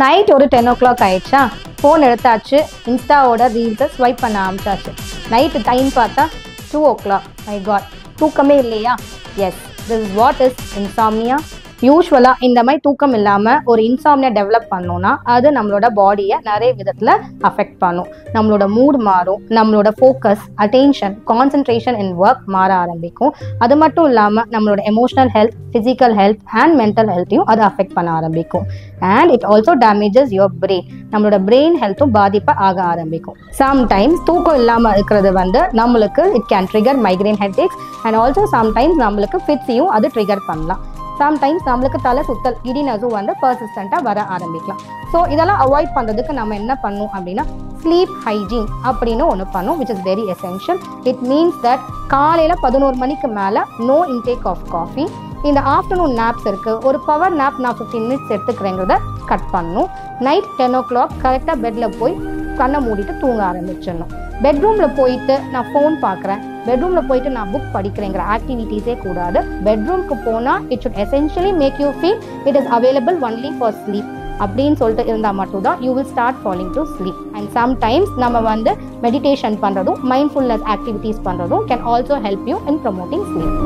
Night ஒரு 10 o'clock ஆயிடுச்சா, phone எடுத்தாச்சு, இன்ஸ்டாவோட ரீல்ஸை ஸ்வைப் பண்ண ஆரம்பிச்சாச்சு. நைட்டு டைம் பார்த்தா 2 o'clock. மை காட், தூக்கமே இல்லையா? Yes, this is what is insomnia. யூஸ்வலாக இந்த மாதிரி தூக்கம் இல்லாமல் ஒரு இன்சாம்னியா டெவலப் பண்ணோன்னா அது நம்மளோட பாடியை நிறைய விதத்தில் அஃபெக்ட் பண்ணும். நம்மளோட மூட் மாறும், நம்மளோட focus, attention, concentration in work மாற ஆரம்பிக்கும். அது மட்டும் இல்லாமல் நம்மளோட emotional health, physical health and mental ஹெல்த்தையும் அது அஃபெக்ட் பண்ண ஆரம்பிக்கும். And it also damages your brain. நம்மளோட பிரெயின் ஹெல்த்தும் பாதிப்பை ஆக ஆரம்பிக்கும். சம்டைம்ஸ் தூக்கம் இல்லாமல் இருக்கிறது நம்மளுக்கு it can trigger migraine headaches and also sometimes நம்மளுக்கு ஃபிட்ஸையும் அது ட்ரிகர் பண்ணலாம். சம்டைம்ஸ் நம்மளுக்கு தலை சுத்தல், கிடினஸும் பர்சிஸ்டண்ட்டாக வர ஆரம்பிக்கலாம். ஸோ இதெல்லாம் அவாய்ட் பண்ணுறதுக்கு நம்ம என்ன பண்ணணும் அப்படின்னா, ஸ்லீப் ஹைஜீன் அப்படின்னு ஒன்று பண்ணும், which is very essential. It means that காலையில் 11 மணிக்கு மேலே நோ இன்டேக் ஆஃப் காஃபி. இந்த ஆஃப்டர்நூன் நேப்ஸ் இருக்குது, ஒரு பவர் நேப் நான் 15 minutes எடுத்துக்கிறேங்கிறத கட் பண்ணணும். நைட் 10 o'clock கரெக்டாக பெட்டில் போய் கண்ணை மூடிட்டு தூங்க ஆரம்பிச்சிடணும். பெட்ரூமில் போயிட்டு நான் ஃபோன் பார்க்குறேன், பெட்ரூமில் போயிட்டு நான் புக் படிக்கிறேங்கிற ஆக்டிவிட்டீஸே கூடாது. பெட்ரூம்க்கு போனால் it should essentially make you feel it is available only for sleep அப்படின்னு சொல்லிட்டு இருந்தால் மட்டும்தான் you will start falling to sleep. And sometimes நம்ம மெடிடேஷன் பண்ணுறதும் மைண்ட்ஃபுல்னஸ் ஆக்டிவிட்டீஸ் பண்ணுறதும் can also help you in promoting sleep.